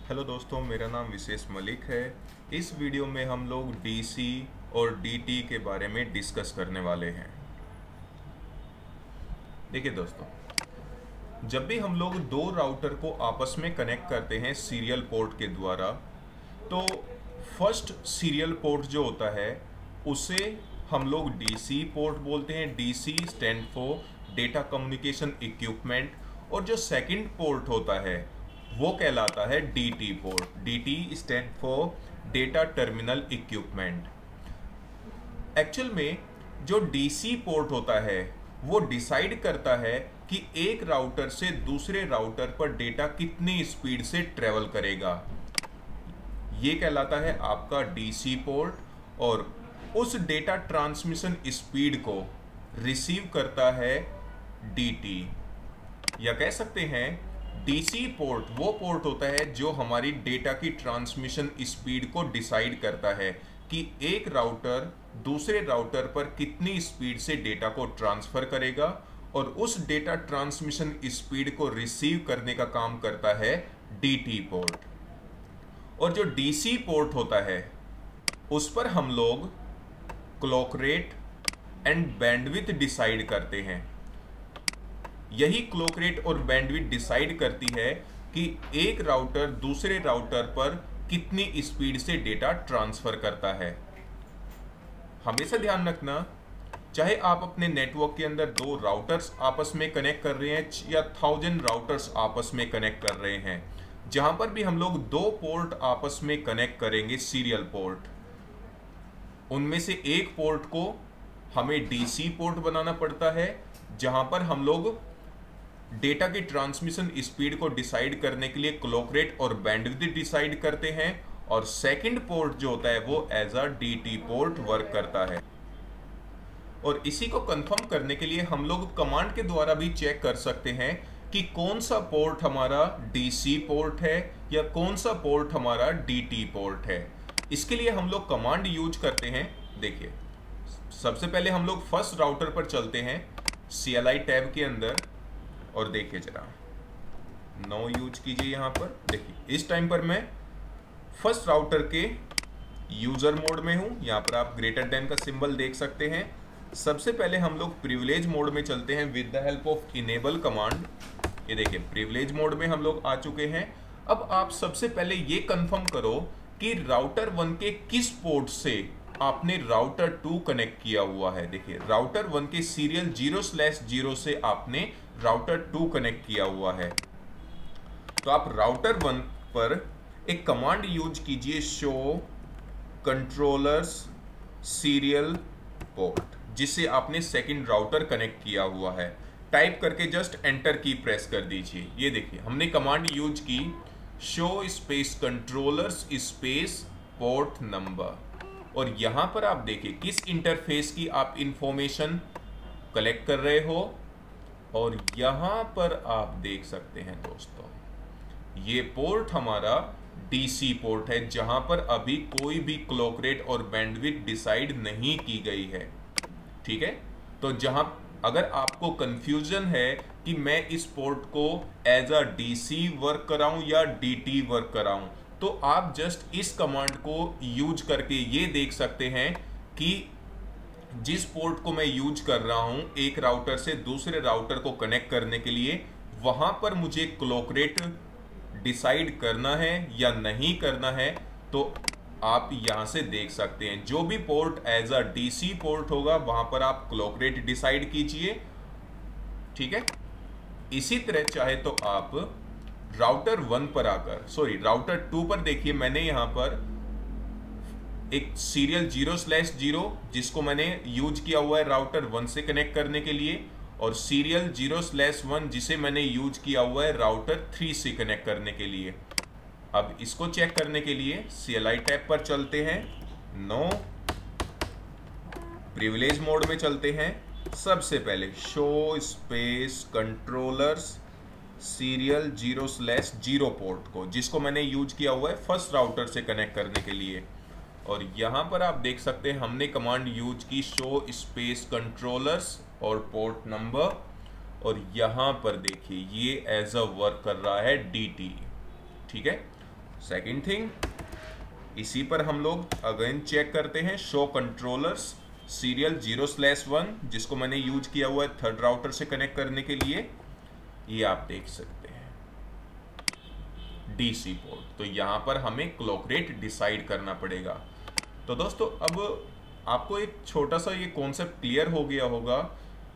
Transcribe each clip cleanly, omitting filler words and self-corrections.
Hello दोस्तों, मेरा नाम विशेष मलिक है। इस वीडियो में हम लोग डीसी और डीटी के बारे में डिस्कस करने वाले हैं। देखिए दोस्तों, जब भी हम लोग दो राउटर को आपस में कनेक्ट करते हैं सीरियल पोर्ट के द्वारा, तो फर्स्ट सीरियल पोर्ट जो होता है उसे हम लोग डीसी पोर्ट बोलते हैं। DCE stands for data communication equipment. और जो सेकंड पोर्ट होता है वो कहलाता है DTE port. DTE stands for data terminal equipment. Actual में जो डीसी पोर्ट होता है वो डिसाइड करता है कि एक राउटर से दूसरे राउटर पर डेटा कितनी स्पीड से ट्रेवल करेगा। ये कहलाता है आपका डीसी पोर्ट। और उस डेटा ट्रांसमिशन स्पीड को रिसीव करता है डीटी। या कह सकते हैं डीसी पोर्ट वो पोर्ट होता है जो हमारी डेटा की ट्रांसमिशन स्पीड को डिसाइड करता है कि एक राउटर दूसरे राउटर पर कितनी स्पीड से डेटा को ट्रांसफर करेगा, और उस डेटा ट्रांसमिशन स्पीड को रिसीव करने का काम करता है डीटी पोर्ट। और जो डीसी पोर्ट होता है उस पर हम लोग clock rate and bandwidth decide करते हैं। यही क्लॉक रेट और बैंडविड्थ डिसाइड करती है कि एक राउटर दूसरे राउटर पर कितनी स्पीड से डेटा ट्रांसफर करता है। हमेशा ध्यान रखना, चाहे आप अपने नेटवर्क के अंदर दो राउटर्स आपस में कनेक्ट कर रहे हैं या 1000 राउटर्स आपस में कनेक्ट कर रहे हैं, जहां पर भी हम लोग दो पोर्ट आपस में कनेक्ट करेंगे सीरियल पोर्ट, उनमें से एक पोर्ट को हमें डीसी पोर्ट बनाना पड़ता है, जहां पर हम लोग डेटा की ट्रांसमिशन स्पीड को डिसाइड करने के लिए क्लॉक रेट और बैंडविड्थ डिसाइड करते हैं। और सेकंड पोर्ट जो होता है वो as a DTE port work करता है। और इसी को कंफर्म करने के लिए हम लोग कमांड के द्वारा भी चेक कर सकते हैं कि कौन सा पोर्ट हमारा डीसी पोर्ट है या कौन सा पोर्ट हमारा डीटी पोर्ट है। इसके लिए हम लोग कमांड यूज करते हैं। देखिए, सबसे पहले हम लोग फर्स्ट राउटर पर चलते हैं CLI टैब के अंदर, और देखिए जरा नो यूज कीजिए। यहां पर देखिए इस टाइम पर मैं फर्स्ट राउटर के यूजर मोड में हूं। यहां पर आप ग्रेटर देन का सिंबल देख सकते हैं। सबसे पहले हम लोग प्रिविलेज मोड में चलते हैं with the help of enable command. ये देखिए प्रिविलेज मोड में हम लोग आ चुके हैं। अब आप सबसे पहले ये कंफर्म करो कि राउटर 1 के किस पोर्ट से आपने राउटर 2 कनेक्ट किया हुआ है। देखिए राउटर 1 के सीरियल 0/0 से आपने राउटर 2 कनेक्ट किया हुआ है। तो आप राउटर 1 पर एक कमांड यूज कीजिए, शो कंट्रोलर्स सीरियल पोर्ट, जिससे आपने सेकंड राउटर कनेक्ट किया हुआ है। टाइप करके जस्ट एंटर की प्रेस कर दीजिए। ये देखिए हमने कमांड यूज की, show space controllers space port number. और यहां पर आप देखिए किस इंटरफेस की आप इंफॉर्मेशन कलेक्ट कर रहे हो। और यहां पर आप देख सकते हैं दोस्तों, ये पोर्ट हमारा डीसी पोर्ट है, जहां पर अभी कोई भी क्लॉक रेट और बैंडविड्थ डिसाइड नहीं की गई है। ठीक है, तो जहां अगर आपको कंफ्यूजन है कि मैं इस पोर्ट को एज अ डीसी वर्क कराऊं या डीटी वर्क कराऊं, तो आप जस्ट इस कमांड को यूज करके ये देख सकते हैं कि जिस पोर्ट को मैं यूज कर रहा हूं एक राउटर से दूसरे राउटर को कनेक्ट करने के लिए, वहां पर मुझे क्लॉक रेट डिसाइड करना है या नहीं करना है। तो आप यहां से देख सकते हैं जो भी port as a DCE port होगा वहां पर आप क्लॉक रेट डिसाइड कीजिए। ठीक है, इसी तरह चाहे तो आप राउटर 1 पर आकर राउटर 2 पर देखिए, मैंने यहां पर एक सीरियल 0/0 जिसको मैंने यूज किया हुआ है राउटर 1 से कनेक्ट करने के लिए, और सीरियल 0/1 जिसे मैंने यूज किया हुआ है राउटर 3 से कनेक्ट करने के लिए। अब इसको चेक करने के लिए CLI टैब पर चलते हैं, नो प्रिविलेज मोड में चलते हैं। सबसे पहले show space controllers serial 0/0 port को, जिसको मैंने यूज किया हुआ है फर्स्ट राउटर से कनेक्ट करने के लिए। और यहां पर आप देख सकते हैं हमने कमांड यूज की, शो स्पेस कंट्रोलर्स और पोर्ट नंबर। और यहां पर देखिए ये एज अ वर्क कर रहा है DT। ठीक है, सेकंड थिंग, इसी पर हम लोग अगेन चेक करते हैं शो कंट्रोलर्स सीरियल 0/1, जिसको मैंने यूज किया हुआ है थर्ड राउटर से कनेक्ट करने के लिए। ये आप देख सकते हैं डीसी पोर्ट। तो यहां पर हमें क्लॉक रेट डिसाइड करना पड़ेगा। तो दोस्तों अब आपको एक छोटा सा ये कॉन्सेप्ट क्लियर हो गया होगा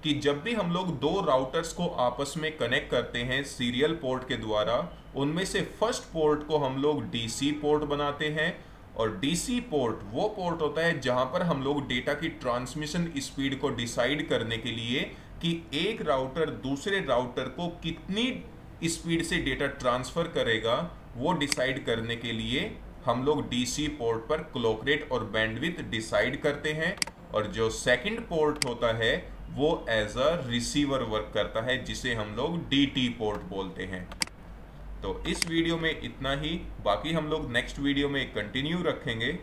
कि जब भी हम लोग दो राउटर्स को आपस में कनेक्ट करते हैं सीरियल पोर्ट के द्वारा, उनमें से फर्स्ट पोर्ट को हम लोग डीसी पोर्ट बनाते हैं। और डीसी पोर्ट वो पोर्ट होता है जहां पर हम लोग डेटा की ट्रांसमिशन स्पीड को डिसाइड करने के लिए कि एक राउटर दूसरे राउटर को कितनी स्पीड से डेटा ट्रांसफर करेगा, वो डिसाइड करने के लिए हम लोग डीसी पोर्ट पर क्लॉक रेट और बैंडविड्थ डिसाइड करते हैं। और जो सेकंड पोर्ट होता है वो एज अ रिसीवर वर्क करता है, जिसे हम लोग डीटी पोर्ट बोलते हैं। तो इस वीडियो में इतना ही, बाकी हम लोग नेक्स्ट वीडियो में कंटिन्यू रखेंगे।